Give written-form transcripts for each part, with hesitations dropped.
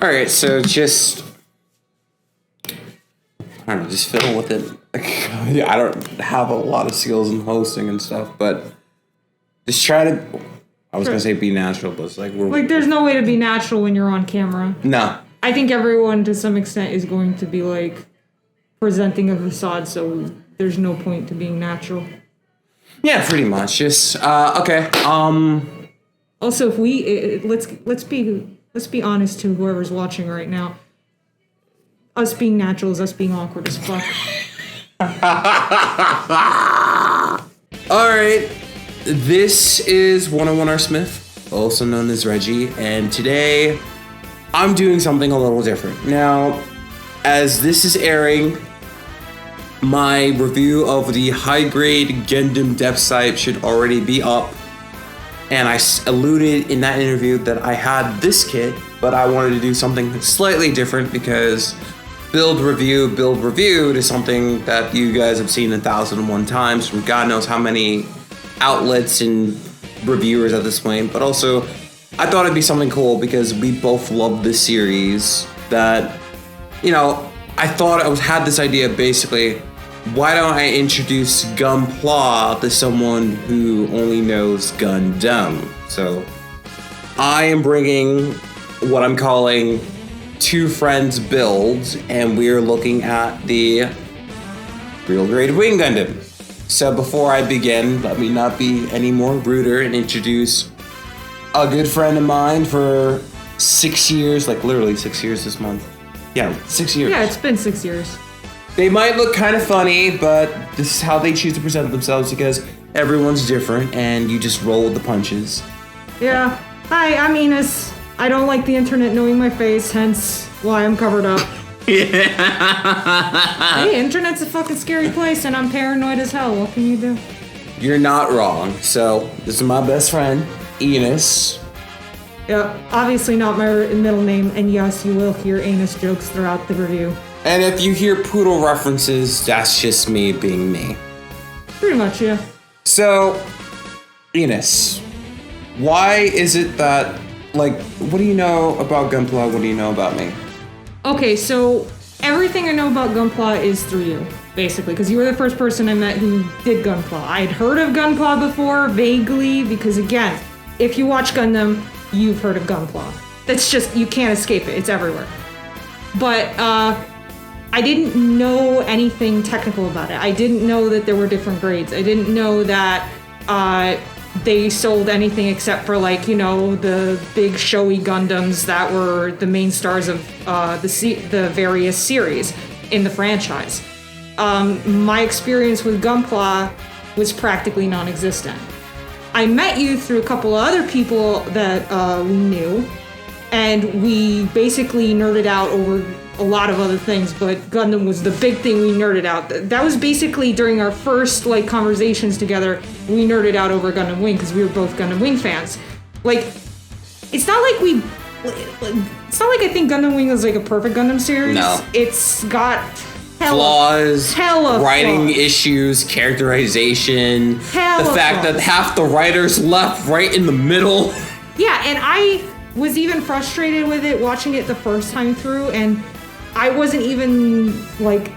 Alright, so just... I don't know, just fiddle with it. I don't have a lot of skills in hosting and stuff, but just try to... I was going to say be natural, but it's like... there's no way to be natural when you're on camera. No. I think everyone, to some extent, is going to be, presenting a facade, so there's no point to being natural. Yeah, pretty much. Just, okay, Also, if we... Let's be honest to whoever's watching right now. Us being natural is us being awkward as fuck. Alright, this is 101 R. Smith, also known as Reggie, and today I'm doing something a little different. Now, as this is airing, my review of the high-grade Gundam depth sight should already be up, and I alluded in that interview that I had this kit, but I wanted to do something slightly different because build review to something that you guys have seen 1,001 times from God knows how many outlets and reviewers at this point. But also, I thought it'd be something cool because we both love this series. That, I thought had this idea basically. Why don't I introduce Gunpla to someone who only knows Gundam? So, I am bringing what I'm calling two friends builds, and we're looking at the Real Grade Wing Gundam. So before I begin, let me not be any more ruder and introduce a good friend of mine for 6 years, literally 6 years this month. Yeah, 6 years. Yeah, it's been 6 years. They might look kind of funny, but this is how they choose to present themselves because everyone's different and you just roll with the punches. Yeah. Hi, I'm Enos. I don't like the internet knowing my face, hence why I'm covered up. Yeah. Hey, internet's a fucking scary place, and I'm paranoid as hell. What can you do? You're not wrong. So, this is my best friend, Enos. Yeah, obviously not my middle name, and yes, you will hear anus jokes throughout the review. And if you hear poodle references, that's just me being me. Pretty much, yeah. So, Enos, why is it that... what do you know about Gunpla? What do you know about me? Okay, so everything I know about Gunpla is through you, basically, because you were the first person I met who did Gunpla. I'd heard of Gunpla before, vaguely, because again, if you watch Gundam, you've heard of Gunpla. That's just, you can't escape it, it's everywhere. But, I didn't know anything technical about it. I didn't know that there were different grades. I didn't know that, they sold anything except for the big showy Gundams that were the main stars of the various series in the franchise. My experience with Gunpla was practically non-existent. I met you through a couple of other people that we knew, and we basically nerded out over a lot of other things, but Gundam was the big thing we nerded out. That was basically during our first conversations together. We nerded out over Gundam Wing because we were both Gundam Wing fans. It's not like I think Gundam Wing is a perfect Gundam series. No, it's got flaws, writing issues, characterization, the fact that half the writers left right in the middle. Yeah, and I was even frustrated with it watching it the first time through, and I wasn't even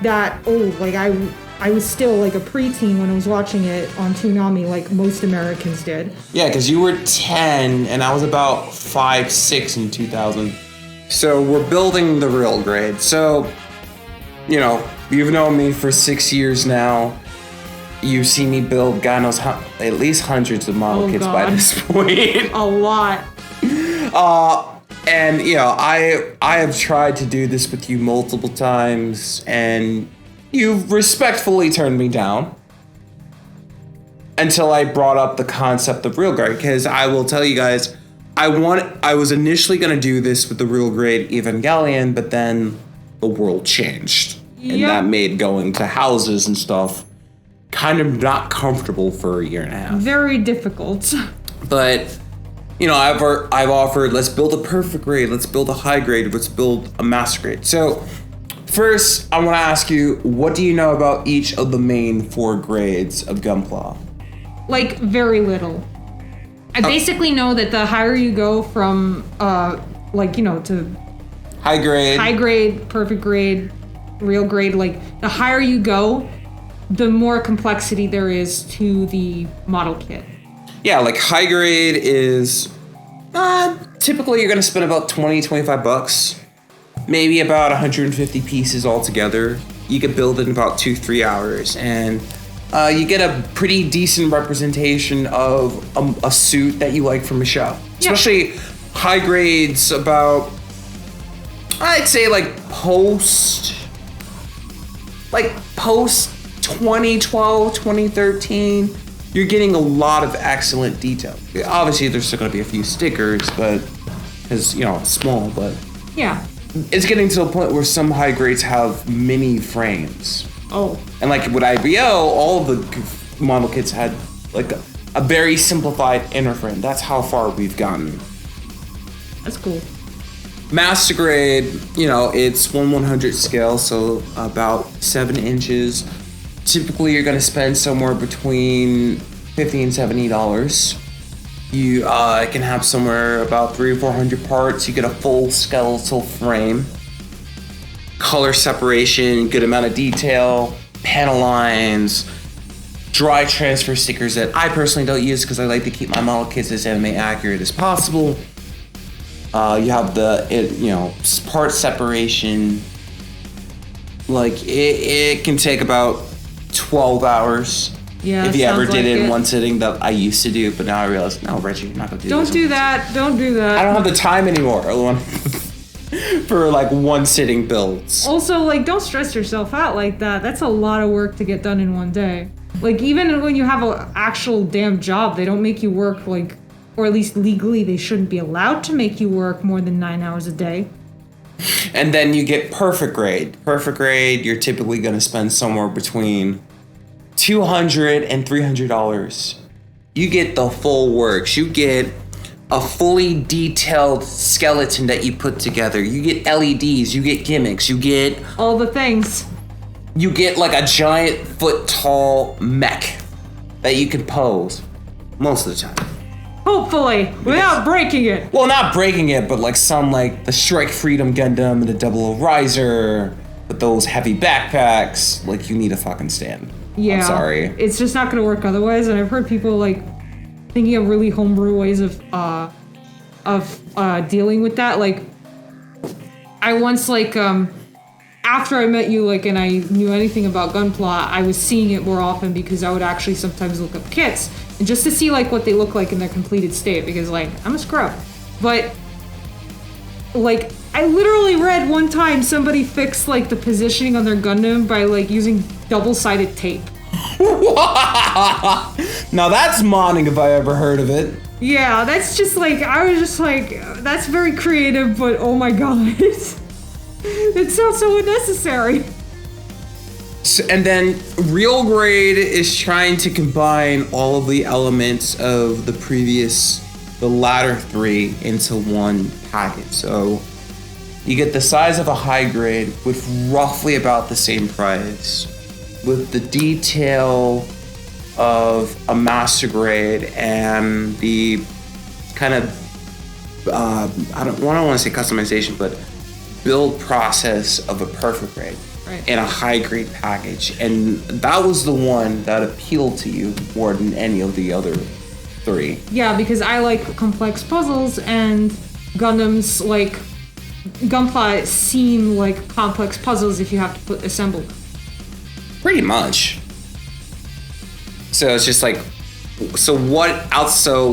that old. I was still a preteen when I was watching it on Toonami, like most Americans did. Yeah, because you were 10 and I was about 5, 6 in 2000. So we're building the real grade. So, you've known me for 6 years now. You've seen me build, God knows how, at least hundreds of model kits by this point. A lot. And I have tried to do this with you multiple times, and you've respectfully turned me down until I brought up the concept of real grade. Because I will tell you guys, I was initially gonna do this with the real grade Evangelion, but then the world changed, and that made going to houses and stuff kind of not comfortable for a year and a half. Very difficult. But I've offered, let's build a perfect grade, let's build a high grade, let's build a master grade. So first, I want to ask you, what do you know about each of the main 4 grades of Gunpla? Very little. I basically know that the higher you go from, to High grade. High grade, perfect grade, real grade. Like, the higher you go, the more complexity there is to the model kit. Yeah, like high grade is typically you're gonna spend about $20-25, maybe about 150 pieces altogether. You can build it in about 2-3 hours, and you get a pretty decent representation of a suit that you like from a show. Especially high grades about, I'd say like post 2012, 2013, you're getting a lot of excellent detail. Obviously, there's still going to be a few stickers, but because, it's small, but Yeah. it's getting to the point where some high grades have mini frames. Oh. And like with IBO, all of the model kits had like a very simplified inner frame. That's how far we've gotten. That's cool. Master grade, it's 1/100 scale, so about 7 inches. Typically, you're going to spend somewhere between $50 and $70. You can have somewhere about 300 or 400 parts. You get a full skeletal frame, color separation, good amount of detail, panel lines, dry transfer stickers that I personally don't use because I like to keep my model kits as anime accurate as possible. You have the part separation. Like it can take about 12 hours. Yeah, if you ever sounds did like it in it. one sitting that I used to do, but now I realize, no, Reggie, you're not gonna do this. Don't do that. Don't do that. I don't have the time anymore for like one sitting builds. Also, like, don't stress yourself out like that. That's a lot of work to get done in one day. Like, even when you have an actual damn job, they don't make you work, like, or at least legally, they shouldn't be allowed to make you work more than 9 hours a day. And then you get perfect grade. Perfect grade, you're typically gonna spend somewhere between $200 and $300. You get the full works. You get a fully detailed skeleton that you put together. You get LEDs, you get gimmicks, you get All the things. you get like a giant foot tall mech that you can pose most of the time. Hopefully, without breaking it. Well, not breaking it, but like some like the Strike Freedom Gundam and the Double O Riser with those heavy backpacks. Like you need a fucking stand. Yeah. I'm sorry. It's just not gonna work otherwise, and I've heard people like thinking of really homebrew ways of dealing with that. Like, I once after I met you, and I knew anything about Gunpla, I was seeing it more often because I would actually sometimes look up kits and just to see what they look like in their completed state, because I'm a scrub. But I literally read one time somebody fixed the positioning on their Gundam by using double-sided tape. Now that's modding if I ever heard of it. Yeah, that's just I was just that's very creative, but oh my god. It sounds so unnecessary. And then Real Grade is trying to combine all of the elements of the latter three into one package. So you get the size of a high grade with roughly about the same price, with the detail of a master grade and the kind of I don't want to say customization, but build process of a perfect grade. Right. In a high grade package, and that was the one that appealed to you more than any of the other three. Yeah, because I like complex puzzles, and Gundams Gunpla seem like complex puzzles if you have to assemble them. Pretty much. So it's just so what else? So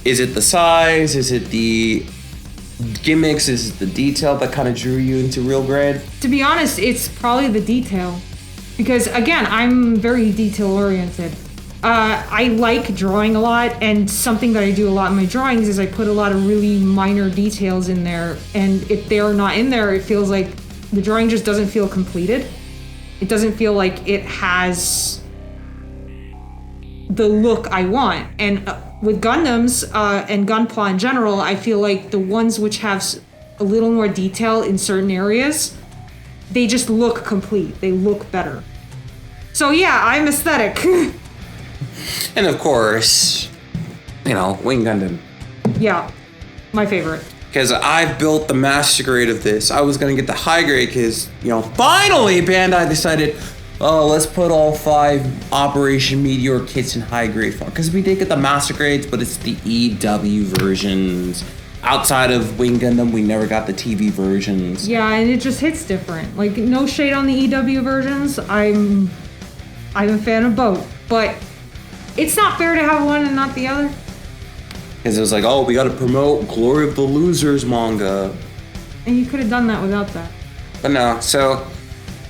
is it the size? Is it the gimmicks? Is it the detail that kind of drew you into Real Grade? To be honest, it's probably the detail. Because, again, I'm very detail-oriented. I like drawing a lot, and something that I do a lot in my drawings is I put a lot of really minor details in there, and if they're not in there, it feels like the drawing just doesn't feel completed. It doesn't feel like it has the look I want. And with Gundams and Gunpla in general, I feel like the ones which have a little more detail in certain areas, they just look complete. They look better. So yeah, I'm aesthetic. And of course, Wing Gundam. Yeah, my favorite. because I've built the master grade of this. I was gonna get the high grade because, finally Bandai decided, oh, let's put all 5 Operation Meteor kits in high grade form. Because we did get the master grades, but it's the EW versions. Outside of Wing Gundam, we never got the TV versions. Yeah, and it just hits different. Like, no shade on the EW versions. I'm a fan of both, but it's not fair to have one and not the other. Because it was like, oh, we got to promote Glory of the Losers manga. And you could have done that without that. But no, so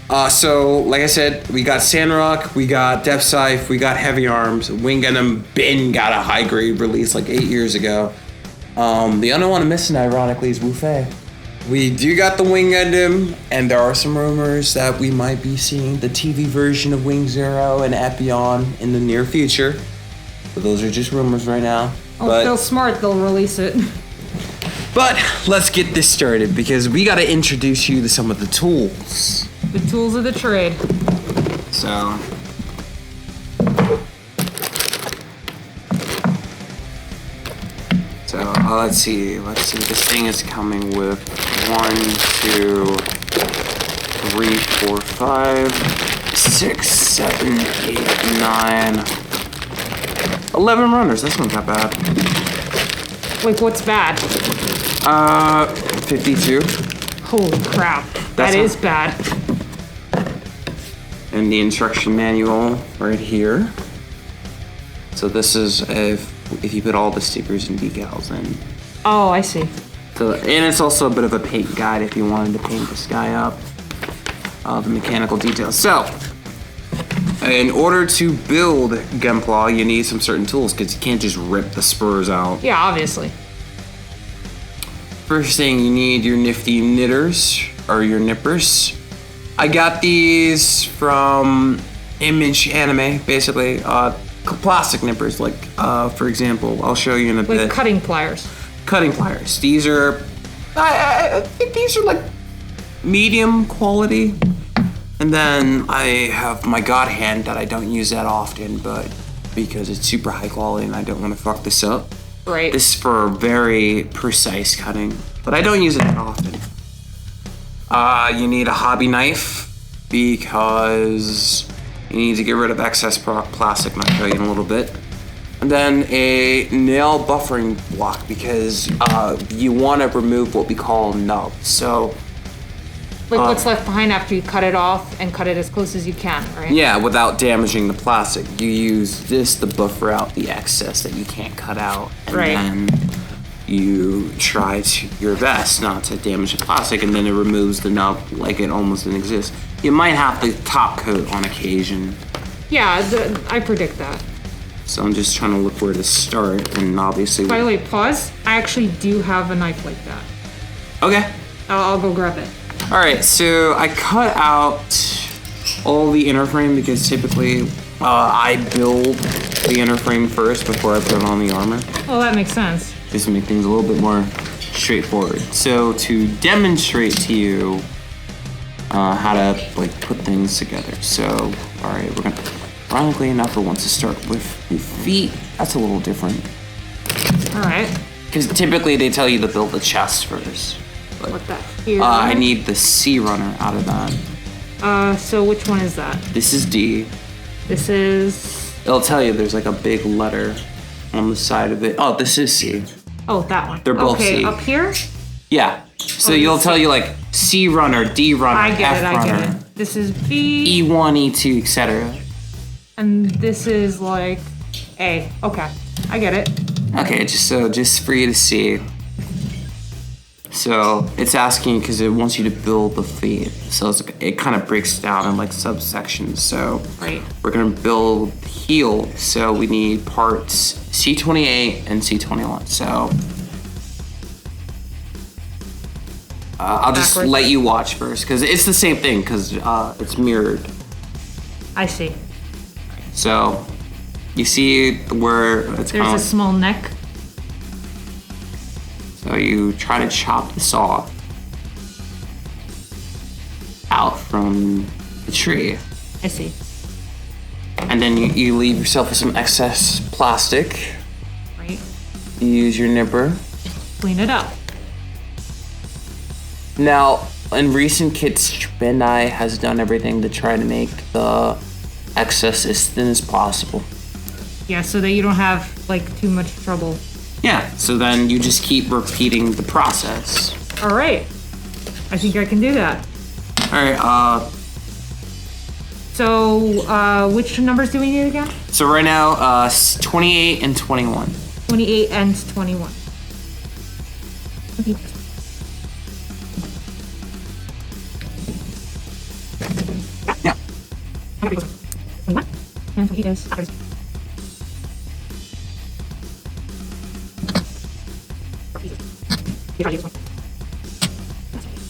like I said, we got Sandrock, we got Depth Scythe, we got Heavy Arms. Wing Gundam Ben got a high grade release like 8 years ago. The only one I'm missing, ironically, is Wu Fei. We do got the Wing Gundam, and there are some rumors that we might be seeing the TV version of Wing Zero and Epion in the near future. But those are just rumors right now. Oh, if they're smart, they'll release it. But let's get this started, because we got to introduce you to some of the tools. The tools of the trade. So... let's see. This thing is coming with 1, 2, 3, 4, 5, 6, 7, 8, 9, 11 runners. That's not that bad. Wait, what's bad? 52. Holy crap. That is bad. And the instruction manual right here. So this is if you put all the stickers and decals in. Oh, I see. So, and it's also a bit of a paint guide if you wanted to paint this guy up. The mechanical details. So, in order to build Gunpla, you need some certain tools because you can't just rip the spurs out. Yeah, obviously. First thing, you need your nifty knitters, or your nippers. I got these from Image Anime, basically. Plastic nippers, like, for example, I'll show you in a bit. Like cutting pliers. Cutting pliers. These are, I think these are like medium quality. And then I have my God Hand that I don't use that often, but because it's super high quality and I don't want to fuck this up. Right. This is for very precise cutting, but I don't use it that often. You need a hobby knife because you need to get rid of excess plastic, and I'll show you in a little bit. And then a nail buffering block because you want to remove what we call nubs. So, like what's left behind after you cut it off and cut it as close as you can, right? Yeah, without damaging the plastic. You use this to buffer out the excess that you can't cut out. And then you try your best not to damage the plastic, and then it removes the nub like it almost didn't exist. You might have to top coat on occasion. Yeah, I predict that. So I'm just trying to look where to start, and obviously... By the way, pause. I actually do have a knife like that. Okay. I'll go grab it. Alright, so I cut out all the inner frame because typically I build the inner frame first before I put on the armor. Oh, that makes sense. Just to make things a little bit more straightforward. So to demonstrate to you how to like put things together. So, alright, we're gonna... Ironically enough, it wants to start with the feet. That's a little different. Alright. Because typically they tell you to build the chest first. But, what that? Here. I need the C runner out of that. So which one is that? This is D. This is... It'll tell you there's like a big letter on the side of it. Oh, this is C. Oh, that one. They're both C. Okay, up here? Yeah. So you'll tell you like C runner, D runner, I get F it, runner. I get it. This is B. E1, E2, etc. And this is like A. Okay, I get it. Okay, just for you to see. So it's asking because it wants you to build the feet. So it kind of breaks down in like subsections. So we're gonna build heel. So we need parts C28 and C21. So I'll just let you watch first because it's the same thing because it's mirrored. I see. So you see where it's there's a small neck. So you try to chop this off out from the tree. I see. And then you leave yourself with some excess plastic. Right. You use your nipper. Clean it up. Now, in recent kits, Bandai has done everything to try to make the excess as thin as possible. Yeah, so that you don't have, like, too much trouble. Yeah, so then you just keep repeating the process. All right. I think I can do that. All right, So, which numbers do we need again? so right now, 28 and 21. 28 and 21. Okay. Yeah. And 28 is.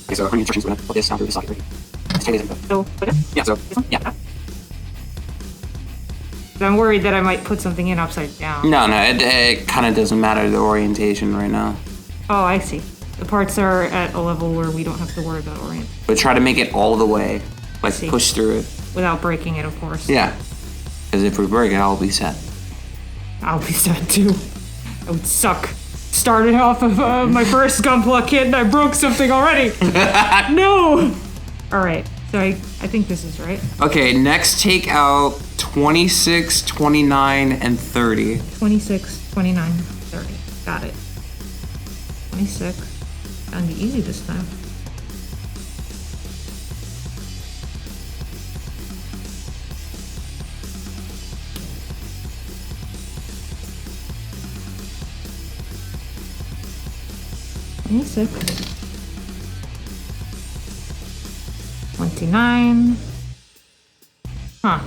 Okay, so how many instructions we're gonna put this down through the socket? So, Yeah, so, yeah. I'm worried that I might put something in upside down. No, it kind of doesn't matter the orientation right now. Oh, I see. The parts are at a level where we don't have to worry about orient But try to make it all the way. Like, See. push through it. without breaking it, of course. Yeah. Because if we break it, I'll be set. I'll be sad too. I would suck. Started off of my first Gunpla kit and I broke something already. No! Alright, so I think this is right. Okay, next take out 26, 29, and 30. 26, 29, 30. Got it. 26. Gonna be easy this time. Six. 29. Huh.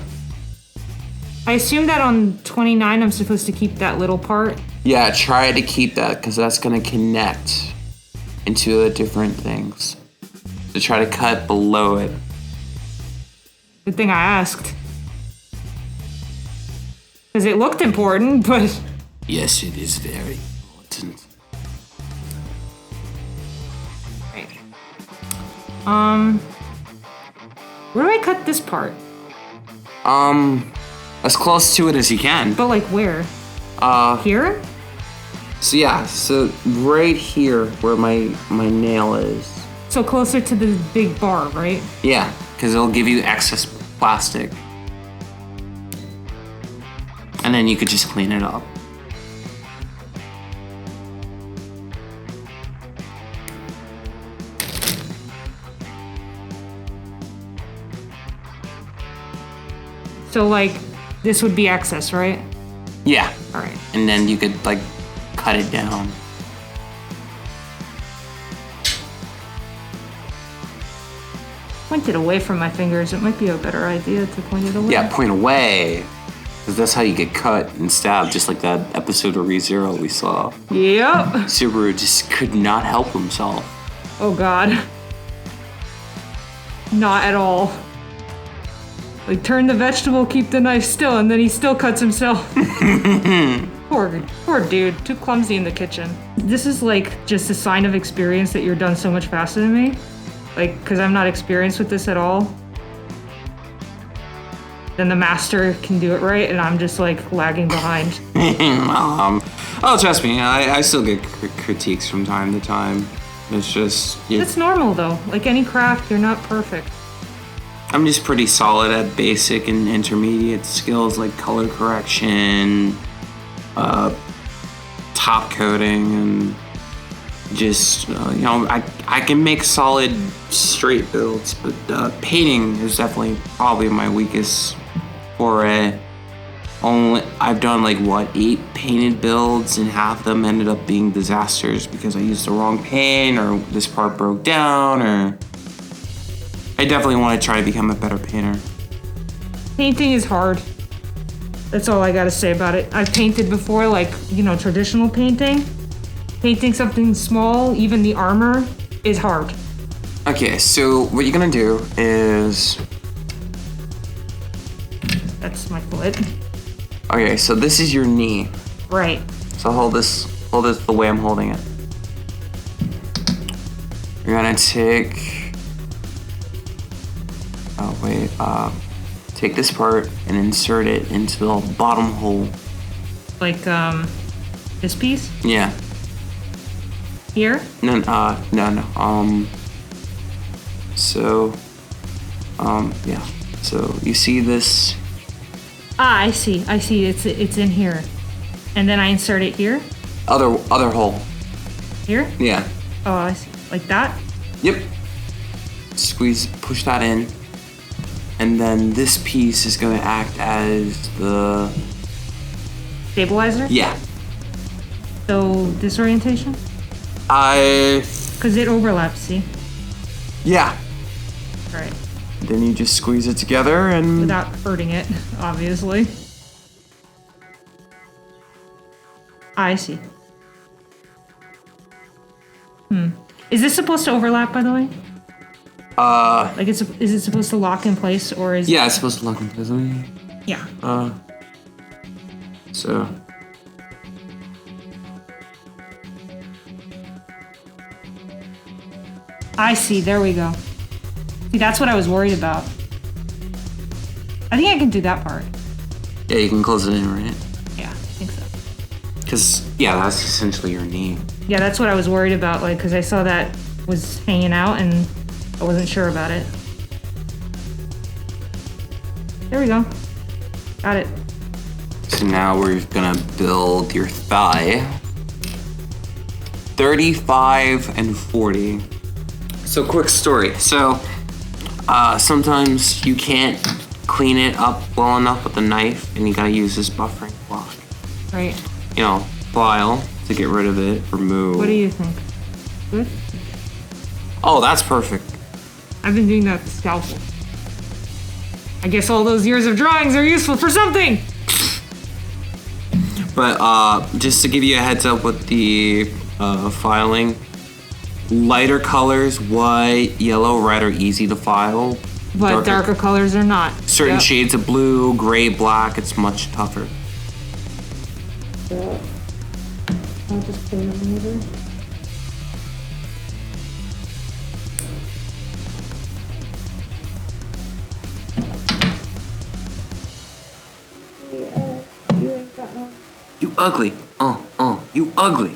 I assume that on 29 I'm supposed to keep that little part. Yeah, try to keep that because that's going to connect into the different things. So try to cut below it. Good thing I asked. Because it looked important, but... Yes, it is very important. Where do I cut this part? As close to it as you can. But like where? Here? So yeah, so right here where my nail is. So closer to the big bar, right? Yeah, because it'll give you excess plastic. And then you could just clean it up. So like, this would be excess, right? Yeah. All right. And then you could like cut it down. Point it away from my fingers. It might be a better idea to point it away. Yeah, point away. Because that's how you get cut and stabbed, just like that episode of ReZero we saw. Yep. Subaru just could not help himself. Oh God. Not at all. Like, turn the vegetable, keep the knife still, and then he still cuts himself. Poor dude. Too clumsy in the kitchen. This is like just a sign of experience that you're done so much faster than me. Like, because I'm not experienced with this at all. Then the master can do it right, and I'm just like lagging behind. Oh, trust me, I still get critiques from time to time. It's just... It's normal though. Like any craft, you're not perfect. I'm just pretty solid at basic and intermediate skills like color correction, top coating, and just, I can make solid straight builds, but painting is definitely probably my weakest foray. I've done like, 8 painted builds, and half of them ended up being disasters because I used the wrong paint, or this part broke down, or... I definitely want to try to become a better painter. Painting is hard. That's all I gotta say about it. I've painted before, like, traditional painting. Painting something small, even the armor, is hard. Okay, so what you're gonna do is... That's my foot. Okay, so this is your knee. Right. So hold this the way I'm holding it. You're gonna take... Oh wait, take this part and insert it into the bottom hole. Like, this piece? Yeah. Here? No. So, yeah. So you see this? Ah, I see. It's in here. And then I insert it here? Other hole. Here? Yeah. Oh, I see. Like that? Yep. Squeeze, push that in. And then this piece is gonna act as the... Stabilizer? Yeah. So, disorientation? Because it overlaps, see? Yeah. Right. Then you just squeeze it together and... Without hurting it, obviously. I see. Is this supposed to overlap, by the way? Like, is it supposed to lock in place, or is... Yeah, it's supposed to lock in place. Yeah. So... I see, there we go. See, that's what I was worried about. I think I can do that part. Yeah, you can close it in, right? Yeah, I think so. Because, yeah, that's essentially your knee. Yeah, that's what I was worried about, like, because I saw that was hanging out and I wasn't sure about it. There we go. Got it. So now we're gonna build your thigh. 35 and 40. So quick story. So sometimes you can't clean it up well enough with a knife and you gotta use this buffering block. Right. You know, file to get rid of it, remove. What do you think? Good? Oh, that's perfect. I've been doing that with the scalpel. I guess all those years of drawings are useful for something! But just to give you a heads up with the filing, lighter colors, white, yellow, red are easy to file. But darker colors are not. Certain shades of blue, gray, black, it's much tougher. I'll just put it over. You ugly. You ugly.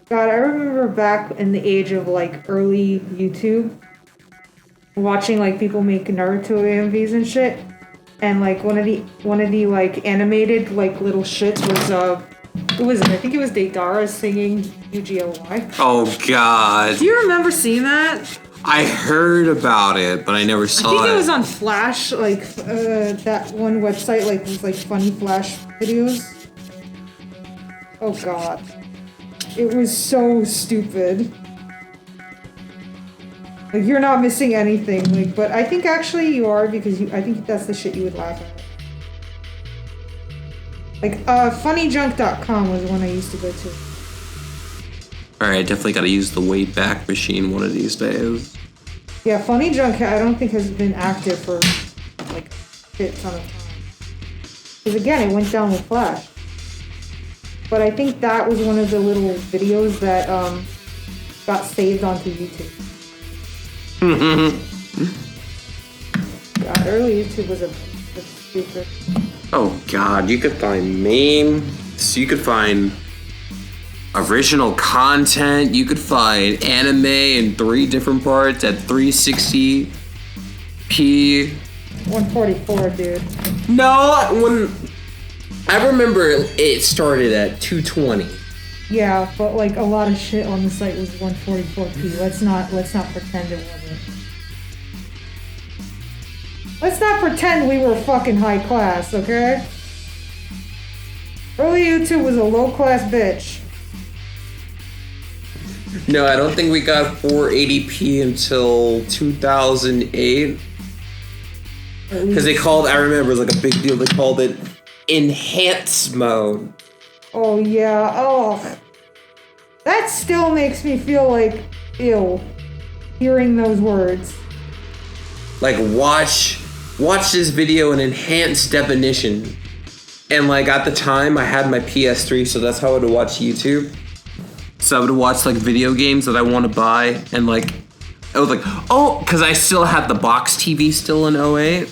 God, I remember back in the age of like early YouTube, watching like people make Naruto AMVs and shit, and like one of the like animated like little shits was who was it? I think it was Deidara singing UGLY. Oh God. Do you remember seeing that? I heard about it, but I never saw it. I think it was on Flash, like that one website, like was like funny Flash videos. Oh God. It was so stupid. Like, you're not missing anything, like, but I think actually you are, because I think that's the shit you would laugh at. Like, funnyjunk.com was the one I used to go to. Alright, definitely gotta use the Wayback Machine one of these days. Yeah, Funny Junk I don't think has been active for, like, a ton of time. Because again, it went down with Flash. But I think that was one of the little videos that got saved onto YouTube. God, early YouTube was a stupid. Oh God, you could find memes, you could find original content, you could find anime in 3 different parts at 360p. 144, dude. No, when I remember it started at 220. Yeah, but like a lot of shit on the site was 144p. Let's not pretend it wasn't. Let's not pretend we were fucking high class, okay? Early YouTube was a low class bitch. No, I don't think we got 480p until 2008. Because they called, I remember it was like a big deal, they called it enhance mode. Oh yeah, oh. That still makes me feel like ill, hearing those words. Like watch this video in enhanced definition. And like at the time I had my PS3, so that's how I would watch YouTube. So I would watch like video games that I want to buy, and like I was like, oh, because I still had the box TV still in 08.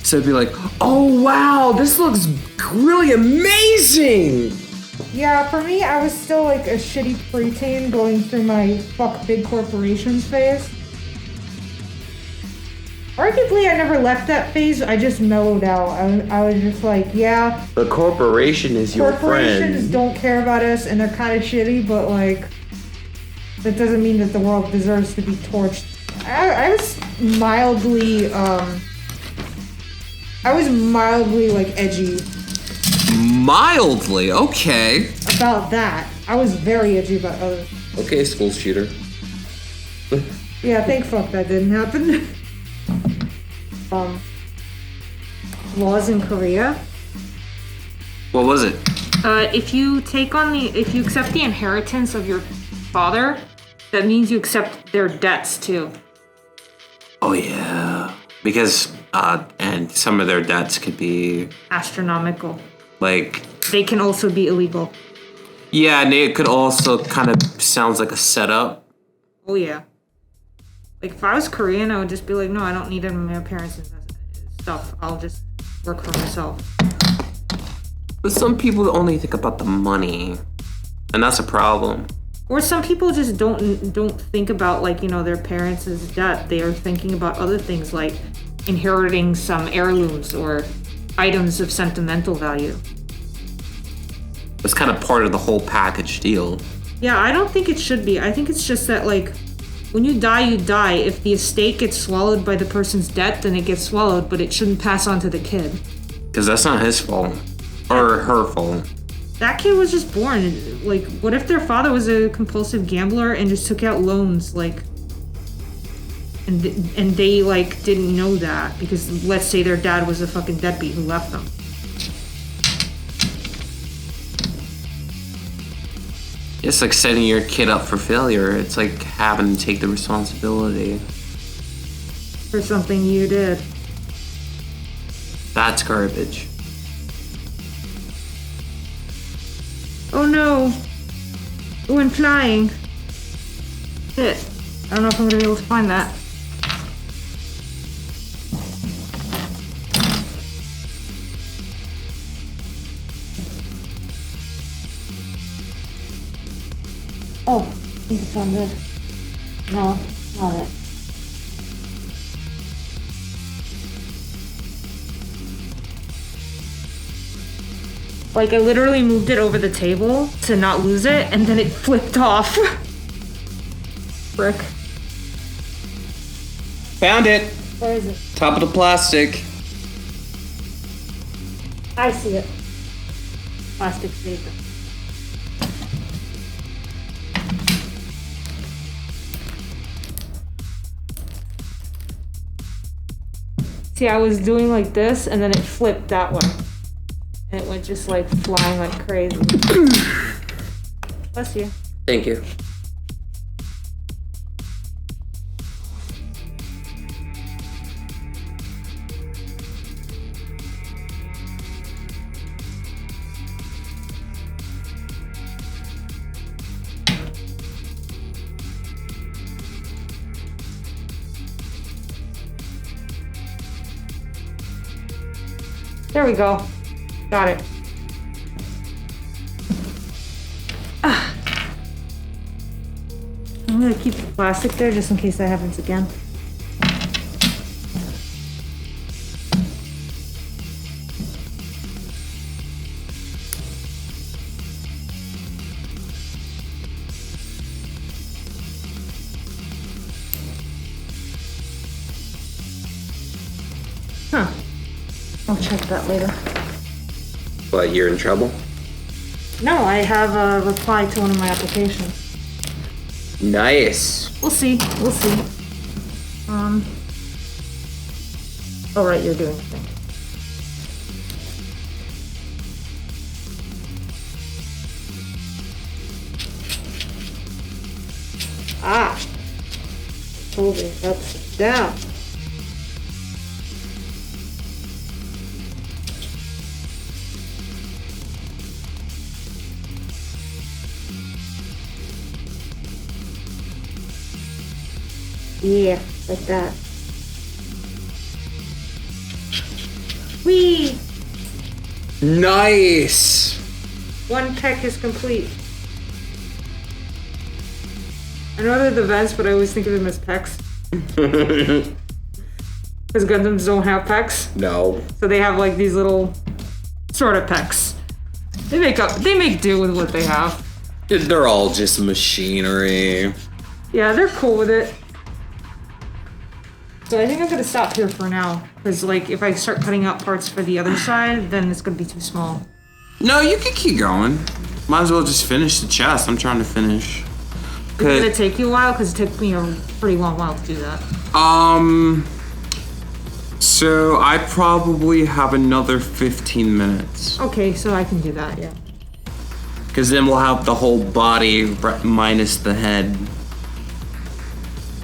So I'd be like, oh wow, this looks really amazing. Yeah, for me, I was still like a shitty preteen going through my fuck big corporations phase. Arguably, I never left that phase. I just mellowed out. I was just like, yeah. The corporation is your Corporations friend. don't care about us, and they're kind of shitty, but like, that doesn't mean that the world deserves to be torched. I was mildly, like edgy. Mildly, okay. About that. I was very edgy about others. Okay, school shooter. Yeah, thank fuck that didn't happen. Laws in Korea. What was it? If you accept the inheritance of your father, that means you accept their debts too. Oh yeah, because and some of their debts could be astronomical. Like they can also be illegal. Yeah, and it could also kind of sounds like a setup. Oh yeah. Like if I was Korean, I would just be like, no, I don't need any of my parents' stuff. I'll just work for myself. But some people only think about the money, and that's a problem. Or some people just don't think about like, you know, their parents' debt. They are thinking about other things like inheriting some heirlooms or items of sentimental value. It's kind of part of the whole package deal. Yeah, I don't think it should be. I think it's just that like when you die, you die. If the estate gets swallowed by the person's debt, then it gets swallowed, but it shouldn't pass on to the kid. Because that's not his fault. Or her fault. That kid was just born. Like, what if their father was a compulsive gambler and just took out loans, like, and they, like, didn't know that? Because let's say their dad was a fucking deadbeat who left them. It's like setting your kid up for failure. It's like having to take the responsibility. For something you did. That's garbage. Oh no. It went flying. Shit. I don't know if I'm gonna be able to find that. Oh, I think it's on this. No, not it. Like, I literally moved it over the table to not lose it, and then it flipped off. Frick. Found it! Where is it? Top of the plastic. I see it. Plastic paper. See, I was doing like this, and then it flipped that way. And it went just like flying like crazy. Bless you. Thank you. There we go. Got it. I'm gonna keep the plastic there just in case that happens again. Huh. I'll check that later. What, you're in trouble? No, I have a reply to one of my applications. Nice. We'll see. We'll see. Oh, right, you're doing the thing. Ah. Hold it upside down. Yeah, like that. Whee! Nice. One peck is complete. I know they're the vents, but I always think of them as pecs. Because Gundams don't have pecs. No. So they have like these little sort of pecs. They make do with what they have. They're all just machinery. Yeah, they're cool with it. So I think I'm gonna stop here for now. Because like if I start cutting out parts for the other side, then it's gonna be too small. No, you can keep going. Might as well just finish the chest. I'm trying to finish. It's gonna take you a while because it took me a pretty long while to do that. So I probably have another 15 minutes. Okay, so I can do that, yeah. Because then we'll have the whole body minus the head.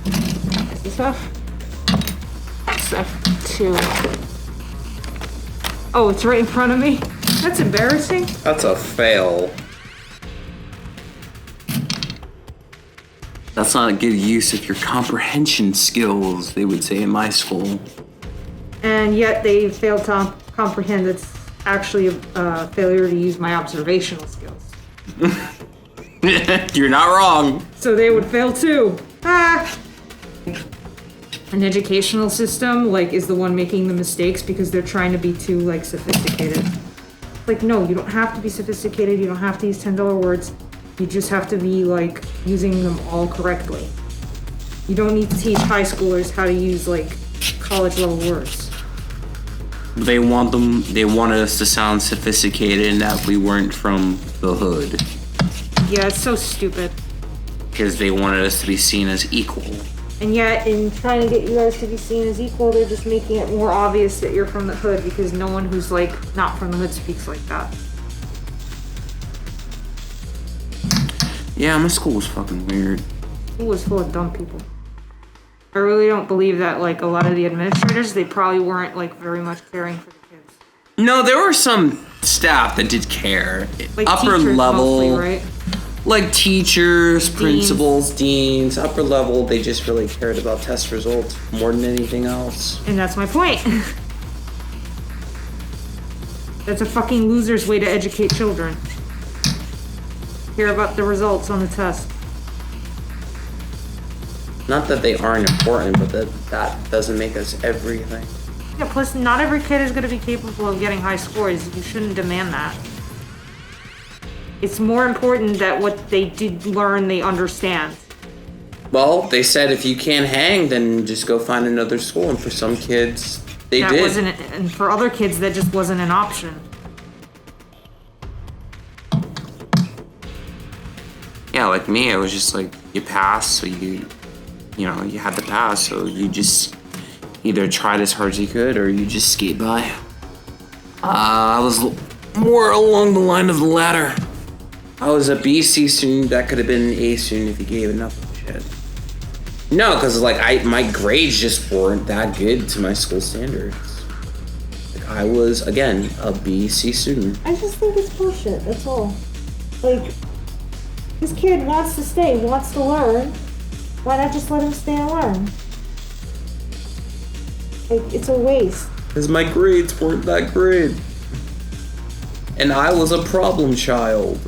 Is this stuff? Stuff 2. Oh, it's right in front of me? That's embarrassing. That's a fail. That's not a good use of your comprehension skills, they would say in my school. And yet they failed to comprehend it's actually a failure to use my observational skills. You're not wrong. So they would fail too. Ah! An educational system, like, is the one making the mistakes because they're trying to be too, like, sophisticated. Like, no, you don't have to be sophisticated. You don't have to use $10 words. You just have to be, like, using them all correctly. You don't need to teach high schoolers how to use, like, college-level words. They wanted us to sound sophisticated and that we weren't from the hood. Yeah, it's so stupid. Because they wanted us to be seen as equal. And yet, in trying to get you guys to be seen as equal, they're just making it more obvious that you're from the hood because no one who's, like, not from the hood speaks like that. Yeah, my school was fucking weird. It was full of dumb people. I really don't believe that, like, a lot of the administrators, they probably weren't, like, very much caring for the kids. No, there were some staff that did care. Like upper teachers level, mostly, right? like teachers, principals, deans, upper level, they just really cared about test results more than anything else. And that's my point. That's a fucking loser's way to educate children. Care about the results on the test. Not that they aren't important, but that doesn't make us everything. Yeah, plus not every kid is going to be capable of getting high scores. You shouldn't demand that. It's more important that what they did learn, they understand. Well, they said if you can't hang, then just go find another school. And for some kids, they did. And for other kids, that just wasn't an option. Yeah, like me, it was just like, you pass, so you had to pass, so you just either tried as hard as you could or you just skate by. I was more along the line of the latter. I was a BC student that could have been an A student if you gave enough of a shit. No, because like my grades just weren't that good to my school standards. Like I was, again, a BC student. I just think it's bullshit, that's all. Like, this kid wants to stay, wants to learn. Why not just let him stay and learn? Like, it's a waste. Because my grades weren't that great. And I was a problem child.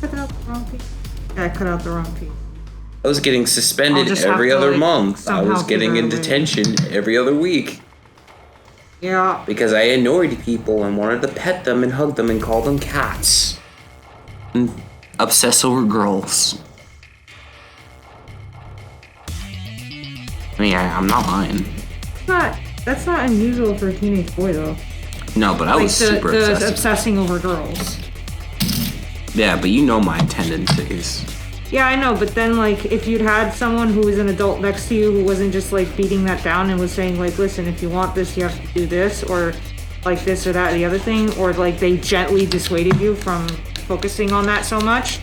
Cut out the wrong piece. Yeah, I cut out the wrong piece. I was getting suspended every other month. I was getting in detention every other week. Yeah. Because I annoyed people and wanted to pet them and hug them and call them cats. And obsess over girls. I mean, I'm not lying. That's not unusual for a teenage boy, though. No, but I was super obsessive. Obsessing over girls. Yeah, but you know my tendencies. Yeah, I know, but then, like, if you'd had someone who was an adult next to you who wasn't just, like, beating that down and was saying, like, listen, if you want this, you have to do this, or, like, this or that, the other thing, or, like, they gently dissuaded you from focusing on that so much,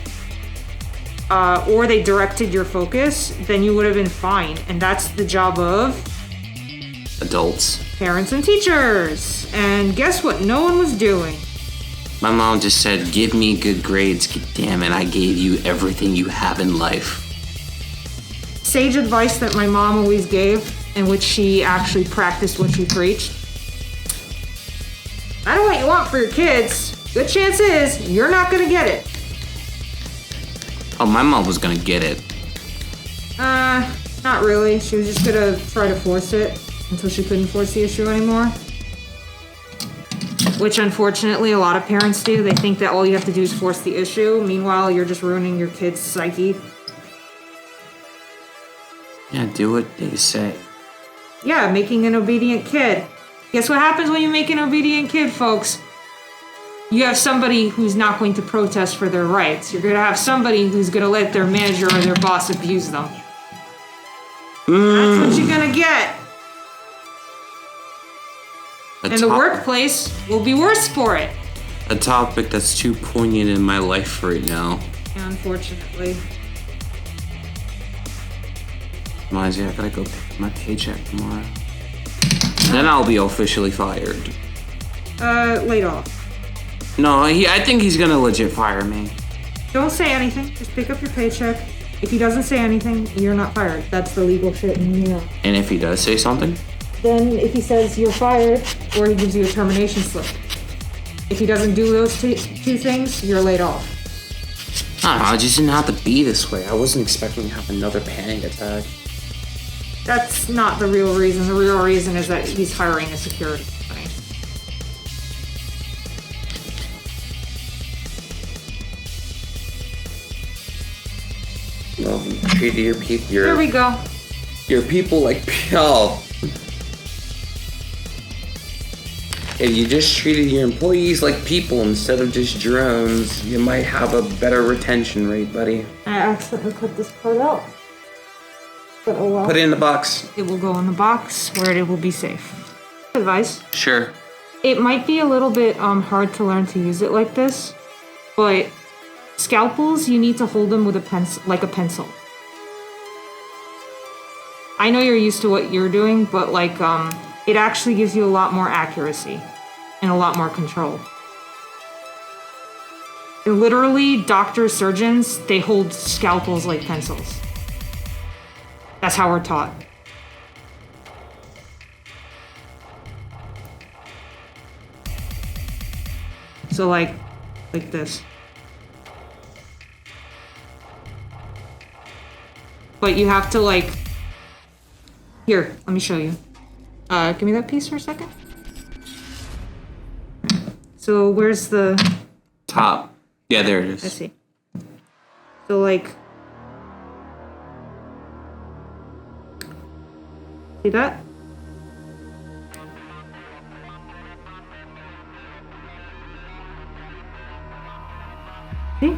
or they directed your focus, then you would have been fine. And that's the job of adults, parents, and teachers. And guess what? No one was doing. My mom just said, give me good grades. Damn it, I gave you everything you have in life. Sage advice that my mom always gave, in which she actually practiced what she preached. I know what you want for your kids. Good chance is you're not gonna get it. Oh, my mom was gonna get it. Not really. She was just gonna try to force it until she couldn't force the issue anymore. Which, unfortunately, a lot of parents do. They think that all you have to do is force the issue. Meanwhile, you're just ruining your kid's psyche. Yeah, do what they say. Yeah, making an obedient kid. Guess what happens when you make an obedient kid, folks? You have somebody who's not going to protest for their rights. You're going to have somebody who's going to let their manager or their boss abuse them. That's what you're going to get. And the workplace will be worse for it. A topic that's too poignant in my life right now. Yeah, unfortunately. Reminds me, I gotta go pick my paycheck tomorrow. Then I'll be officially fired. Laid off. No, I think he's gonna legit fire me. Don't say anything. Just pick up your paycheck. If he doesn't say anything, you're not fired. That's the legal shit in New York. And if he does say something? Then if he says you're fired, or he gives you a termination slip. If he doesn't do those two things, you're laid off. I don't know, it just didn't have to be this way. I wasn't expecting to have another panic attack. That's not the real reason. The real reason is that he's hiring a security company. Well, you treated your people. Here we go. Your people like oh. If you just treated your employees like people instead of just drones, you might have a better retention rate, buddy. I accidentally cut this part out. But oh well. Put it in the box. It will go in the box where it will be safe. Advice. Sure. It might be a little bit hard to learn to use it like this, but scalpels, you need to hold them with a pencil, like a pencil. I know you're used to what you're doing, but like it actually gives you a lot more accuracy and a lot more control. And literally, doctors, surgeons, they hold scalpels like pencils. That's how we're taught. So like this. But you have to like, here, let me show you. Give me that piece for a second. So where's the top? Yeah, there it is. I see. So like, see that? See?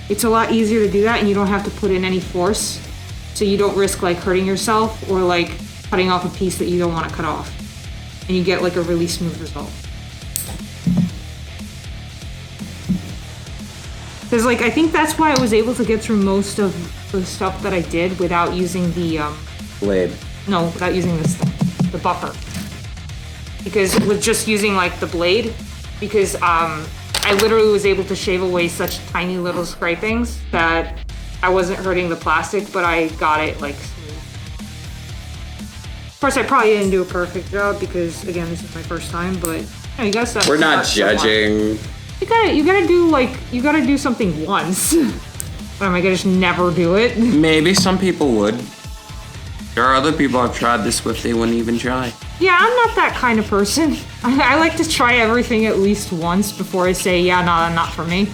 It's a lot easier to do that, and you don't have to put in any force, so you don't risk like hurting yourself or like cutting off a piece that you don't want to cut off, and you get like a really smooth result. Because like I think that's why I was able to get through most of the stuff that I did without using the blade. No, without using this thing, the buffer. Because with just using like the blade, because I literally was able to shave away such tiny little scrapings that I wasn't hurting the plastic, but I got it like smooth. Of course, I probably didn't do a perfect job because again, this is my first time. But you know, you gotta start. We're not judging. You gotta do something once. What am I gonna just never do it? Maybe some people would. There are other people I've tried this with, they wouldn't even try. Yeah, I'm not that kind of person. I like to try everything at least once before I say, yeah, no, not for me.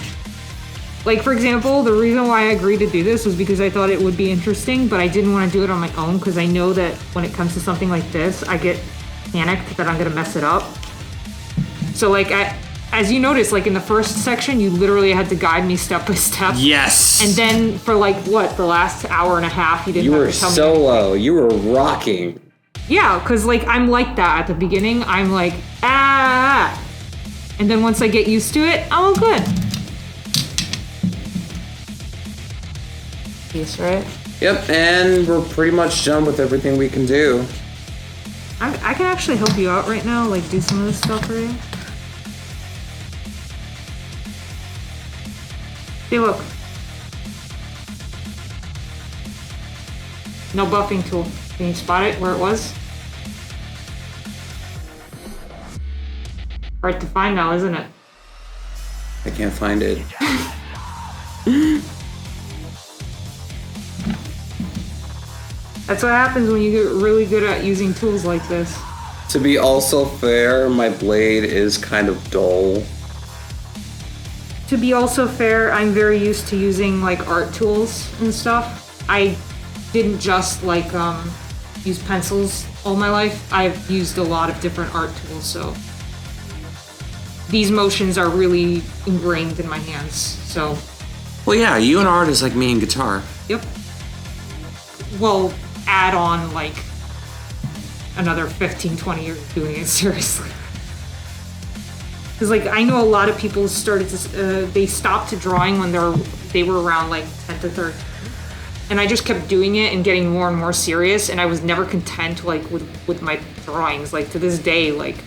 Like, for example, the reason why I agreed to do this was because I thought it would be interesting, but I didn't want to do it on my own because I know that when it comes to something like this, I get panicked that I'm going to mess it up. So, like, as you notice, like, in the first section, you literally had to guide me step by step. Yes! And then for, like, what, the last hour and a half, you didn't have to tell me. You were solo. You were rocking. Yeah, because, like, I'm like that at the beginning. I'm like, ah. And then once I get used to it, I'm all good. Piece, right? Yep, and we're pretty much done with everything we can do. I can actually help you out right now, like, do some of this stuff for you. See, look. No buffing tool. Can you spot it where it was? Hard to find now, isn't it? I can't find it. That's what happens when you get really good at using tools like this. To be also fair, my blade is kind of dull. To be also fair, I'm very used to using like art tools and stuff. I didn't just like use pencils all my life. I've used a lot of different art tools, so these motions are really ingrained in my hands. So, Well, yeah, you and art is like me and guitar. yep. Well, add on like another 15, 20 years of doing it seriously. Because like I know a lot of people started to they stopped drawing when they were around like 10 to 13, and I just kept doing it and getting more and more serious, and I was never content like with my drawings. Like to this day, like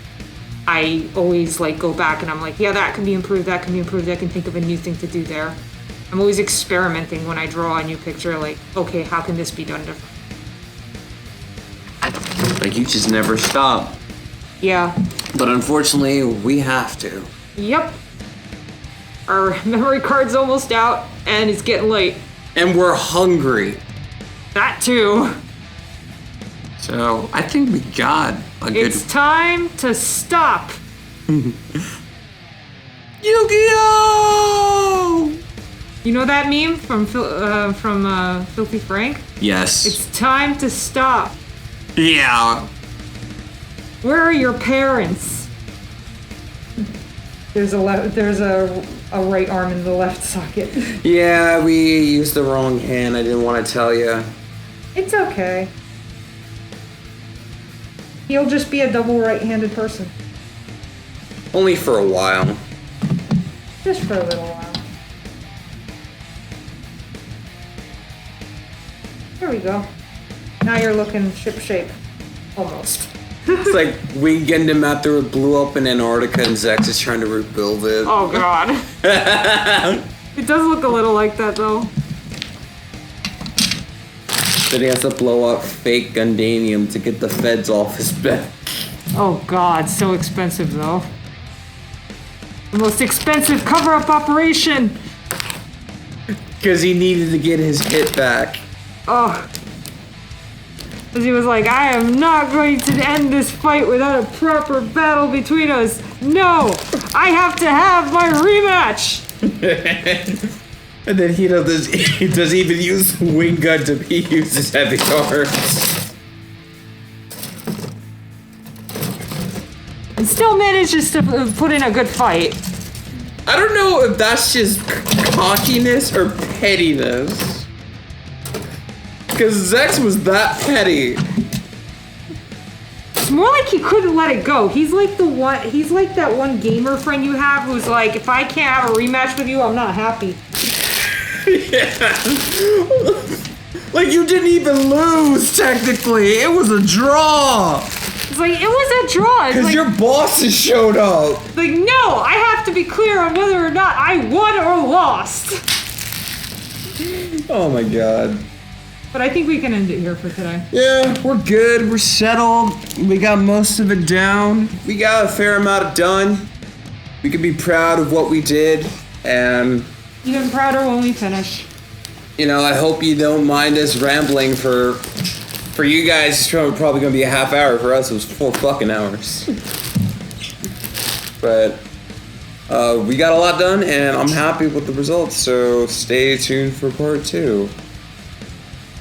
I always like go back and I'm like, yeah, that can be improved, that can be improved, I can think of a new thing to do there. I'm always experimenting when I draw a new picture, like, okay, how can this be done different? Like, you just never stop. Yeah. But unfortunately, we have to. Yep. Our memory card's almost out, and it's getting late. And we're hungry. That too. So, I think we got a good... It's time to stop. Yu-Gi-Oh! You know that meme from Filthy Frank? Yes. It's time to stop. Yeah. Where are your parents? There's a right arm in the left socket. Yeah, we used the wrong hand. I didn't want to tell you. It's okay. He'll just be a double right-handed person. Only for a while. Just for a little while. There we go. Now you're looking ship-shape. Almost. It's like Wing Gundam after it blew up in Antarctica and Zex is trying to rebuild it. Oh god. It does look a little like that though. Then he has to blow up fake Gundanium to get the feds off his back. Oh god, so expensive though. The most expensive cover-up operation! Because he needed to get his hit back. Oh. Because he was like, I am not going to end this fight without a proper battle between us. No! I have to have my rematch! And then he doesn't even use Wing Gundam, he uses heavy arms. And still manages to put in a good fight. I don't know if that's just cockiness or pettiness. Because Zex was that petty. It's more like he couldn't let it go. He's like that one gamer friend you have who's like, if I can't have a rematch with you, I'm not happy. Yeah. Like, you didn't even lose, technically. It was a draw. It's like, it was a draw. Because like, your bosses showed up. Like, no, I have to be clear on whether or not I won or lost. Oh my god. But I think we can end it here for today. Yeah, we're good. We're settled. We got most of it down. We got a fair amount done. We can be proud of what we did. And, Even prouder when we finish. you know, I hope you don't mind us rambling for you guys. It's probably going to be a half hour. For us, it was 4 fucking hours. But we got a lot done, and I'm happy with the results. So stay tuned for part 2.